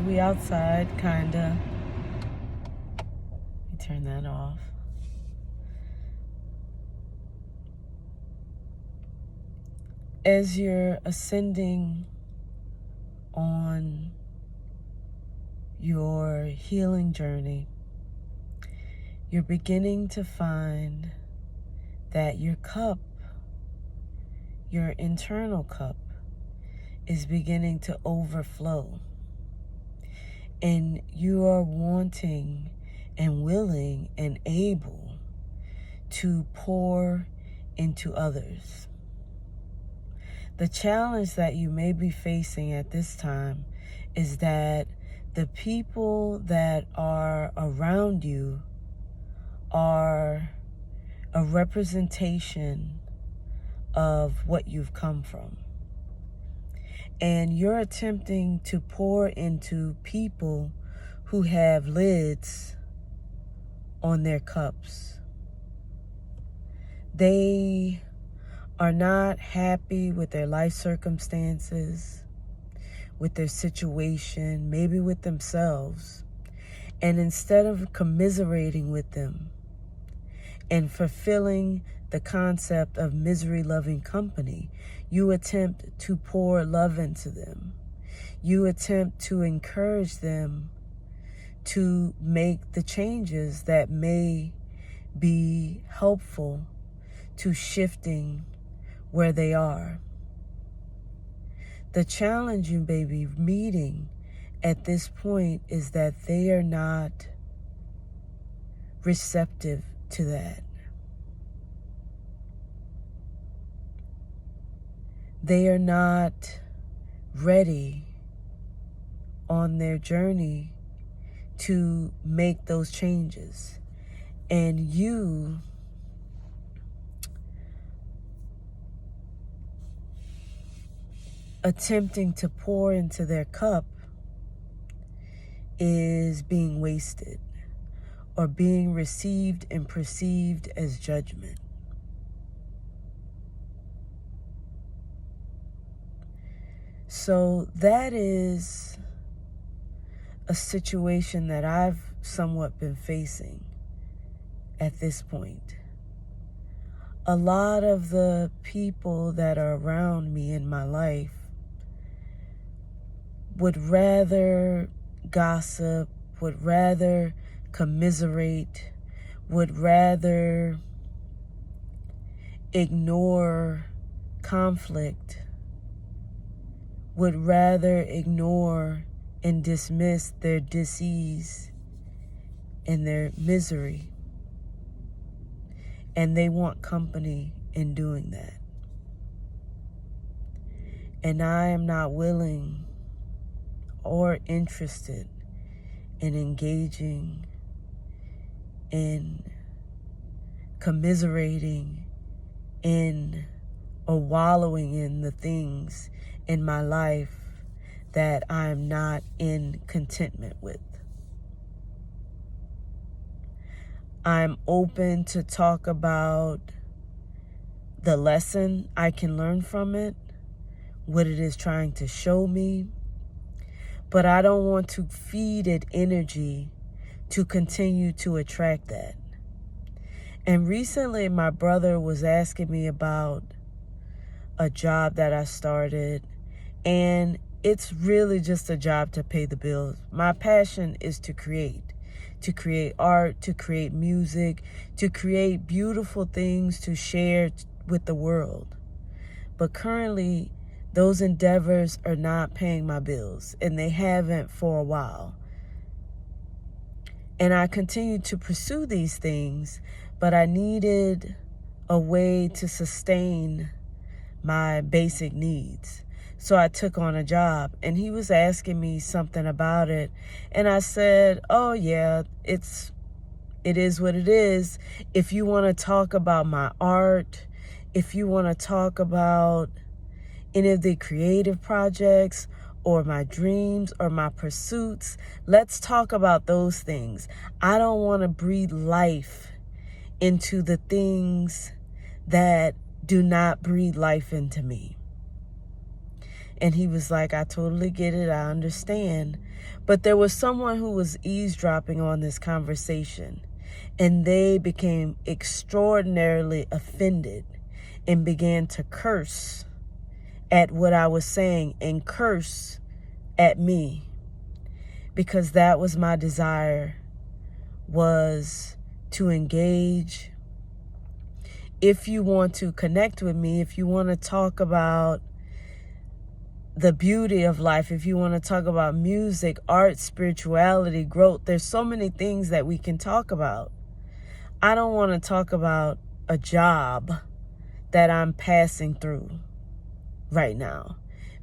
We outside, kinda. Let me turn that off. As you're ascending on your healing journey, you're beginning to find that your cup, your internal cup, is beginning to overflow. And you are wanting and willing and able to pour into others. The challenge that you may be facing at this time is that the people that are around you are a representation of what you've come from. And you're attempting to pour into people who have lids on their cups. They are not happy with their life circumstances, with their situation, maybe with themselves. And instead of commiserating with them and fulfilling the concept of misery-loving company, you attempt to pour love into them. You attempt to encourage them to make the changes that may be helpful to shifting where they are. The challenge you may be meeting at this point is that they are not receptive to that. They are not ready on their journey to make those changes. And you attempting to pour into their cup is being wasted or being received and perceived as judgment. So that is a situation that I've somewhat been facing at this point. A lot of the people that are around me in my life would rather gossip, would rather commiserate, would rather ignore conflict, would rather ignore and dismiss their dis-ease and their misery. And they want company in doing that. And I am not willing or interested in engaging in commiserating in or wallowing in the things in my life that I am not in contentment with. I'm open to talk about the lesson I can learn from it, what it is trying to show me, but I don't want to feed it energy to continue to attract that. And recently my brother was asking me about a job that I started, and it's really just a job to pay the bills. My passion is to create art, to create music, to create beautiful things to share with the world. But currently, those endeavors are not paying my bills, and they haven't for a while. And I continued to pursue these things, but I needed a way to sustain my basic needs. So I took on a job, and he was asking me something about it. And I said, oh yeah, it is what it is. If you want to talk about my art, if you want to talk about any of the creative projects or my dreams or my pursuits, let's talk about those things. I don't want to breathe life into the things that do not breathe life into me. And he was like, I totally get it. I understand. But there was someone who was eavesdropping on this conversation, and they became extraordinarily offended and began to curse at what I was saying and curse at me, because that was my desire, was to engage. If you want to connect with me, if you want to talk about the beauty of life, if you want to talk about music, art, spirituality, growth, there's so many things that we can talk about. I don't want to talk about a job that I'm passing through right now,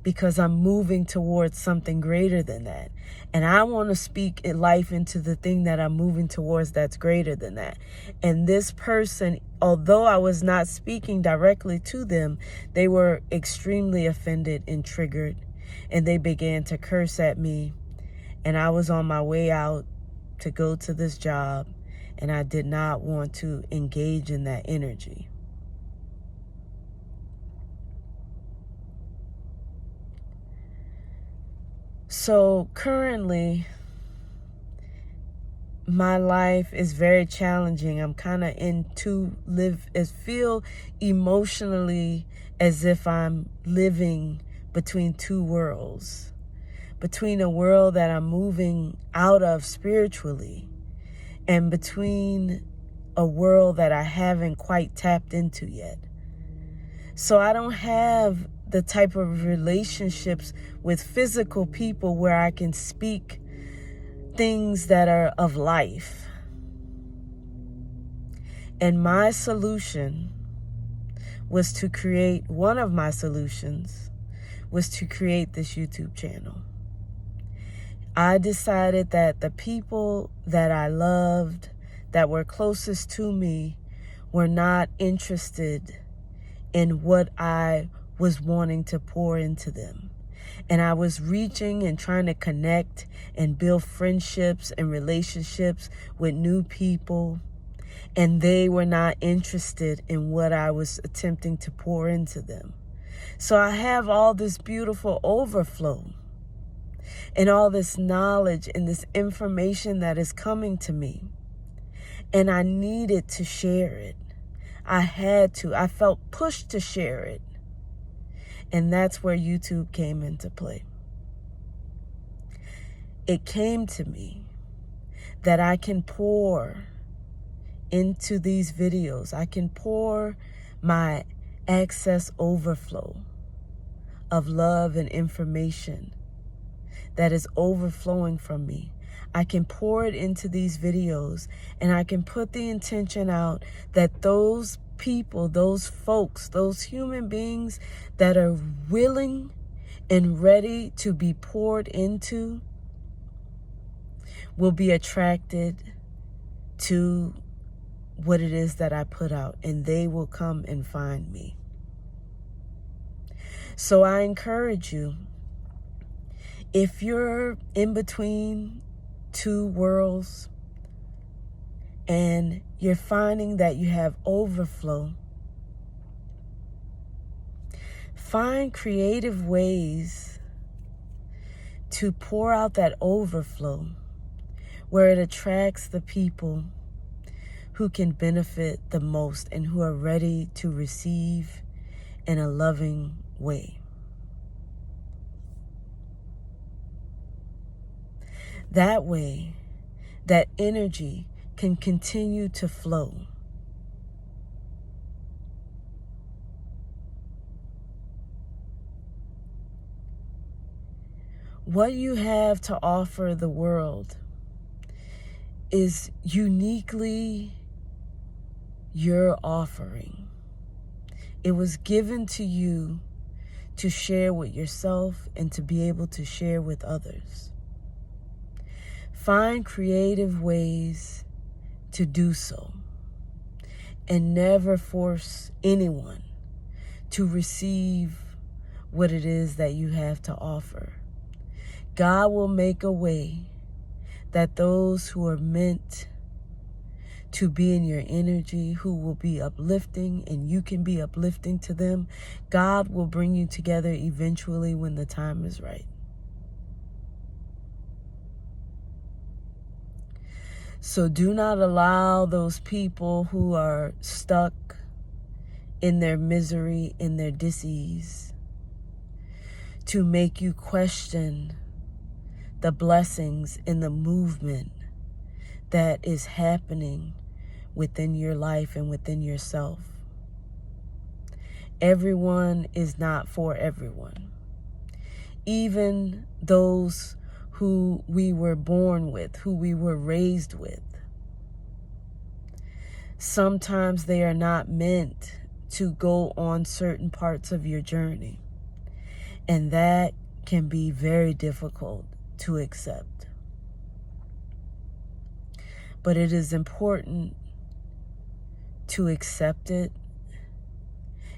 because I'm moving towards something greater than that. And I want to speak life into the thing that I'm moving towards that's greater than that. And this person, although I was not speaking directly to them, they were extremely offended and triggered, and they began to curse at me. And I was on my way out to go to this job, and I did not want to engage in that energy. So currently, my life is very challenging. I'm kind of feel emotionally as if I'm living between two worlds, between a world that I'm moving out of spiritually, and between a world that I haven't quite tapped into yet. So I don't have the type of relationships with physical people where I can speak things that are of life. And my solution was to create, one of my solutions was to create this YouTube channel. I decided that the people that I loved, that were closest to me, were not interested in what I was wanting to pour into them. And I was reaching and trying to connect and build friendships and relationships with new people, and they were not interested in what I was attempting to pour into them. So I have all this beautiful overflow and all this knowledge and this information that is coming to me, and I needed to share it. I had to. I felt pushed to share it. And that's where YouTube came into play. It came to me that I can pour into these videos. I can pour my excess overflow of love and information that is overflowing from me. I can pour it into these videos, and I can put the intention out that those people, those folks, those human beings that are willing and ready to be poured into will be attracted to what it is that I put out, and they will come and find me. So I encourage you, if you're in between two worlds and you're finding that you have overflow, find creative ways to pour out that overflow where it attracts the people who can benefit the most and who are ready to receive in a loving way. That way, that energy can continue to flow. What you have to offer the world is uniquely your offering. It was given to you to share with yourself and to be able to share with others. Find creative ways to do so, and never force anyone to receive what it is that you have to offer. God will make a way that those who are meant to be in your energy, who will be uplifting, and you can be uplifting to them, God will bring you together eventually when the time is right. So do not allow those people who are stuck in their misery, in their dis-ease, to make you question the blessings in the movement that is happening within your life and within yourself. Everyone is not for everyone. Even those who we were born with, who we were raised with, sometimes they are not meant to go on certain parts of your journey. And that can be very difficult to accept. But it is important to accept it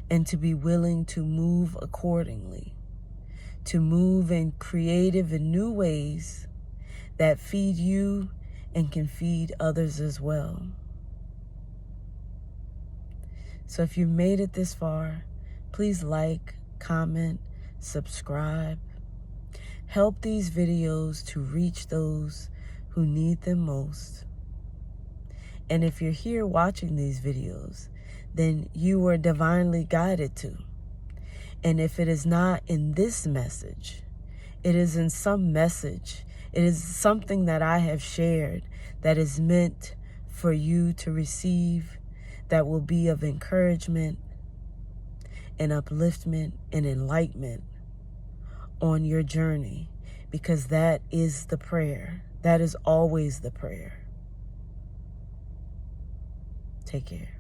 and to be willing to move accordingly, to move in creative and new ways that feed you and can feed others as well. So if you made it this far, please like, comment, subscribe. Help these videos to reach those who need them most. And if you're here watching these videos, then you were divinely guided to. And if it is not in this message, it is in some message. It is something that I have shared that is meant for you to receive, that will be of encouragement and upliftment and enlightenment on your journey, because that is the prayer. That is always the prayer. Take care.